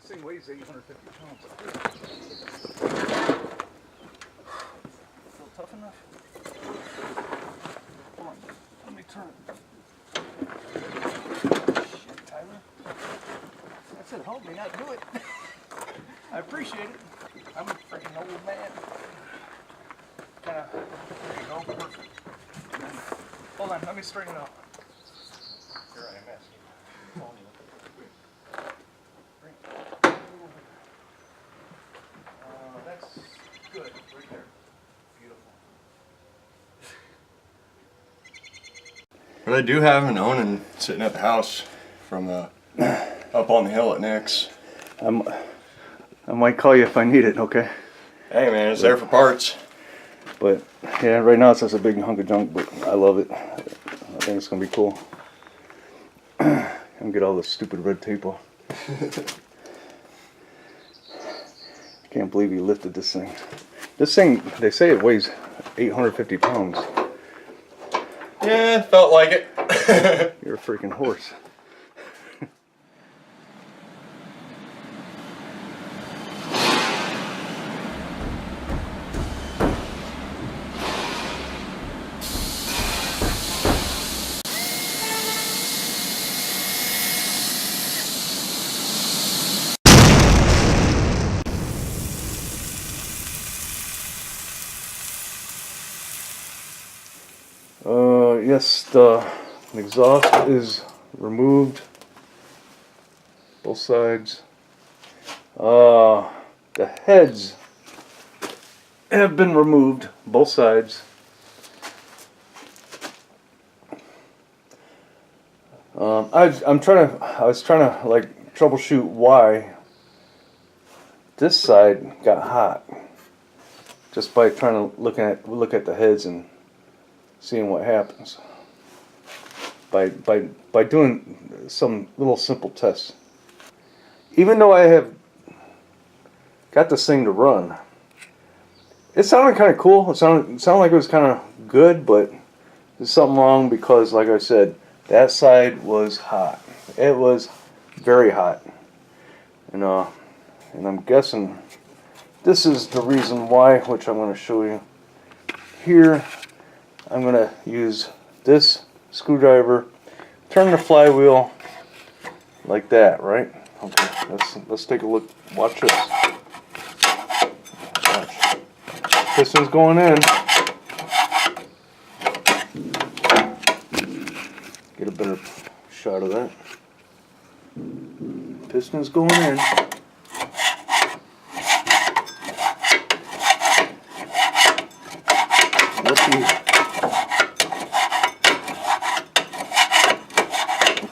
This thing weighs 850 pounds. Feel tough enough? Hold on, let me turn it. Shit, Tyler. That's it, help me not do it. I appreciate it. I'm a freaking old man. There you go, perfect. Hold on, let me straighten it out. Here I am asking. That's good, right there. Beautiful. But I do have an ONAN sitting at the house from up on the hill at Nick's. I might call you if I need it, okay? Hey man, it's there for parts. But yeah, right now it's just a big hunk of junk, but I love it. I think it's gonna be cool. And get all this stupid red tape off. Can't believe he lifted this thing. This thing, they say it weighs 850 pounds. Yeah, felt like it. You're a freaking horse. Yes, the exhaust is removed, both sides. The heads have been removed, both sides. I was trying to like troubleshoot why this side got hot, just by trying to look at the heads and seeing what happens by doing some little simple tests. Even though I have got this thing to run, it sounded kind of cool. It sounded like it was kind of good, but there's something wrong because, like I said, that side was hot. It was very hot, and I'm guessing this is the reason why, which I'm going to show you here. I'm going to use this screwdriver, turn the flywheel like that, right? Okay, let's take a look. Watch this. Watch. Piston's going in. Get a better shot of that. Piston's going in.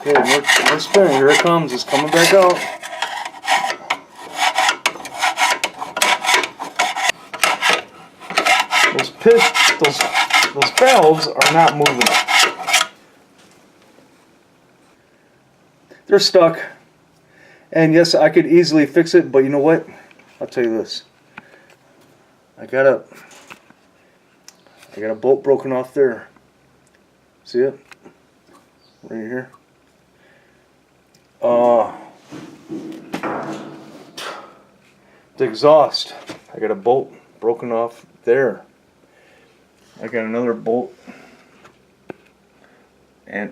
Okay, we're spinning. Here it comes. It's coming back out. Those valves are not moving. They're stuck. And yes, I could easily fix it, but you know what? I'll tell you this. I got a bolt broken off there. See it? Right here. The exhaust, I got a bolt broken off there. I got another bolt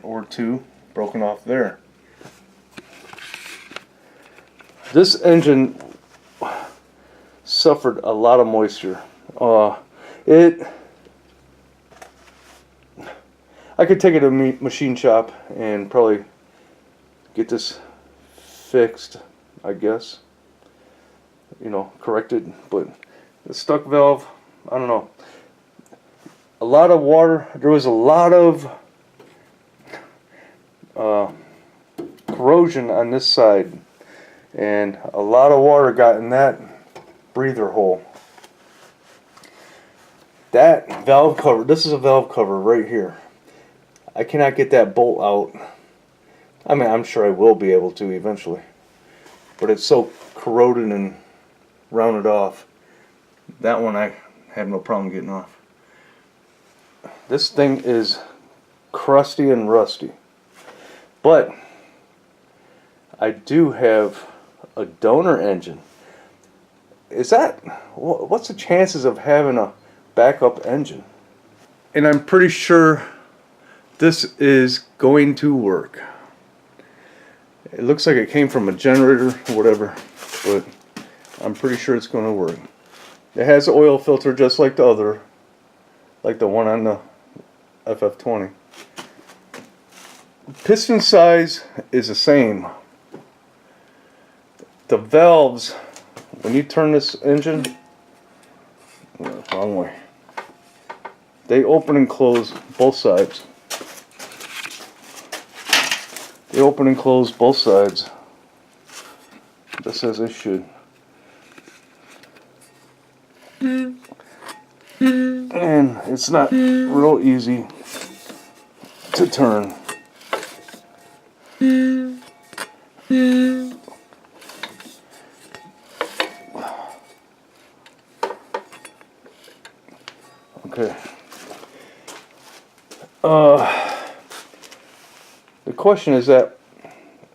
or two broken off there. This engine suffered a lot of moisture. I could take it to a machine shop and probably get this fixed, I guess. You know, corrected, but the stuck valve, I don't know. A lot of water. There was a lot of corrosion on this side, and a lot of water got in that breather hole. That valve cover, this is a valve cover right here. I cannot get that bolt out. I mean, I'm sure I will be able to eventually, but it's so corroded and rounded off. That one I had no problem getting off. This thing is crusty and rusty, but I do have a donor engine. Is that, what's the chances of having a backup engine? And I'm pretty sure this is going to work. It looks like it came from a generator or whatever, but I'm pretty sure it's going to work. It has an oil filter just like the other, like the one on the FF20. Piston size is the same. The valves, when you turn this engine, wrong way, they open and close both sides. They open and close both sides, just as they should. And it's not real easy to turn. Okay. The question is that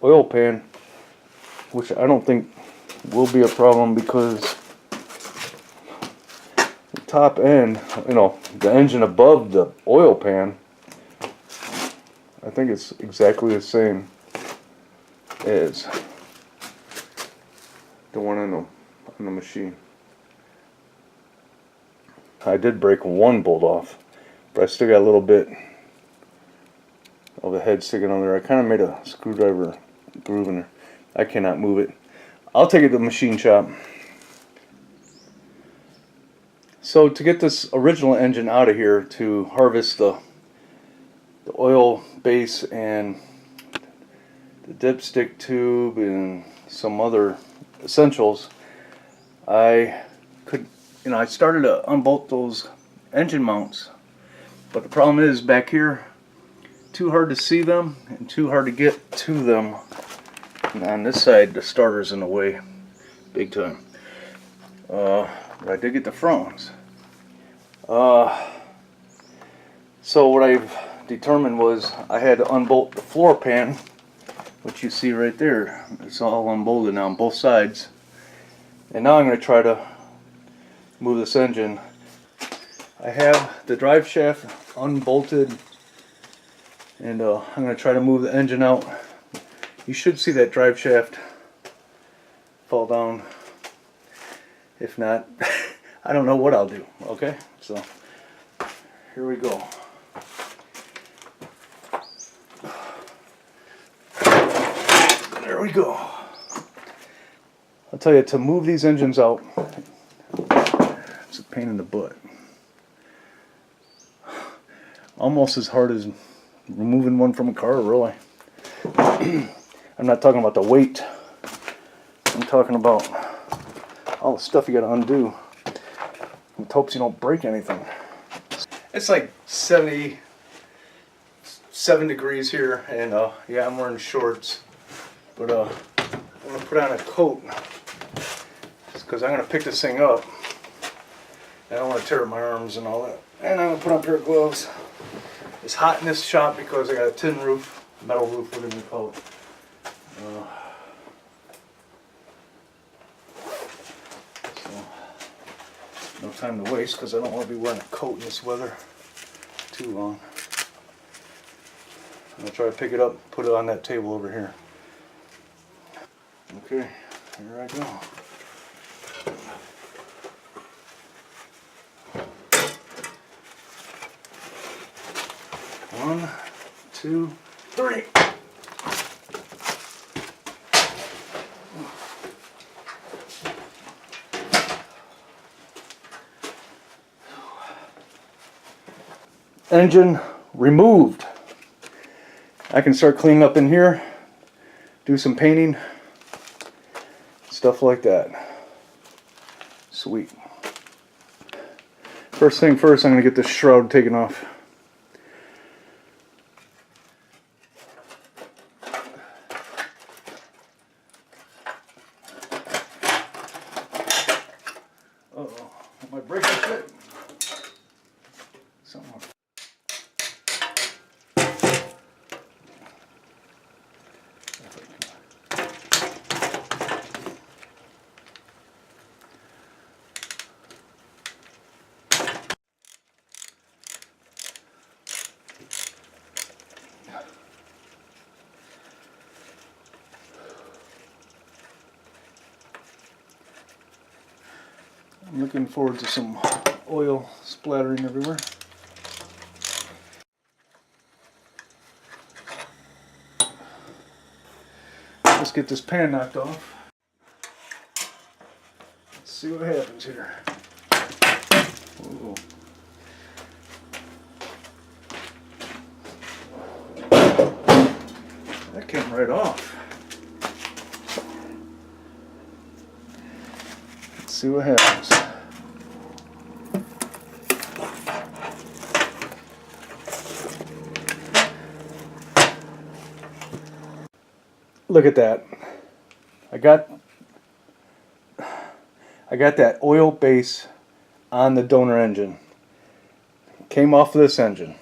oil pan, which I don't think will be a problem because the top end, the engine above the oil pan, I think it's exactly the same as the one on the machine. I did break one bolt off, but I still got a little bit of the head sticking on there. I kind of made a screwdriver groove in there. I cannot move it. I'll take it to the machine shop. So to get this original engine out of here, to harvest the oil base and the dipstick tube and some other essentials, I started to unbolt those engine mounts, but the problem is back here, too hard to see them and too hard to get to them. And on this side, the starter's in the way, big time. But I did get the front ones. So what I've determined was I had to unbolt the floor pan, which you see right there. It's all unbolted now on both sides. And now I'm going to try to move this engine. I have the drive shaft unbolted, and I'm going to try to move the engine out. You should see that drive shaft fall down. If not, I don't know what I'll do. Okay, so here we go. There we go. I'll tell you, to move these engines out, it's a pain in the butt. Almost as hard as removing one from a car, really. I'm not talking about the weight. I'm talking about all the stuff you gotta undo with hopes you don't break anything. It's like 77 degrees here, and yeah, I'm wearing shorts, but I'm gonna put on a coat because I'm gonna pick this thing up. I don't want to tear up my arms and all that. And I'm gonna put on a pair of gloves. It's hot in this shop because I got a tin roof, metal roof, whatever you call it. So, no time to waste because I don't want to be wearing a coat in this weather too long. I'm going to try to pick it up, put it on that table over here. Okay, here I go. One, two, three. Engine removed. I can start cleaning up in here, do some painting, stuff like that. Sweet. First thing first, I'm going to get this shroud taken off. Uh-oh, am I breaking shit? Something. I'm looking forward to some oil splattering everywhere. Let's get this pan knocked off. Let's see what happens here. Ooh. That came right off. Let's see what happens. Look at that. I got that oil base on the donor engine. Came off this engine.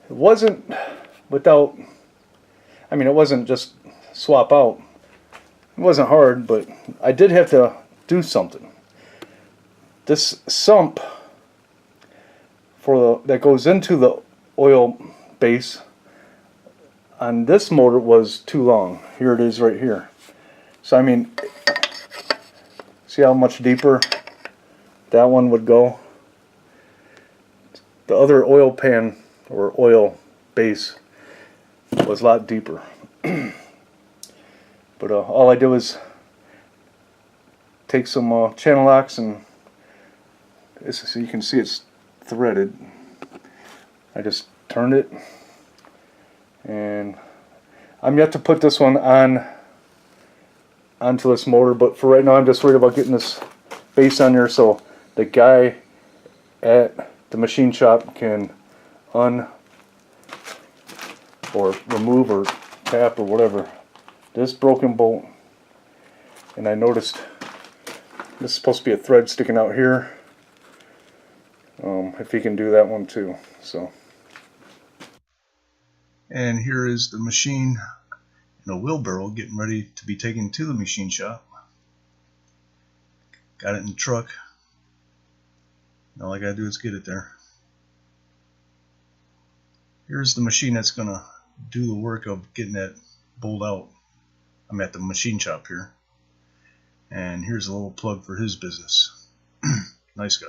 It wasn't without, I mean, it wasn't just swap out. It wasn't hard, but I did have to do something. This sump that goes into the oil base on this motor was too long. Here it is right here. So I mean, see how much deeper that one would go? The other oil pan or oil base was a lot deeper. But all I did was take some channel locks, and so you can see it's threaded. I just turned it, and I'm yet to put this one onto this motor, but for right now I'm just worried about getting this base on there so the guy at the machine shop can or remove or tap or whatever this broken bolt. And I noticed this is supposed to be a thread sticking out here. If he can do that one too. So, and here is the machine in a wheelbarrow getting ready to be taken to the machine shop. Got it in the truck. All I gotta do is get it there. Here's the machine that's gonna do the work of getting that bolt out. I'm at the machine shop here. And here's a little plug for his business. Nice guy.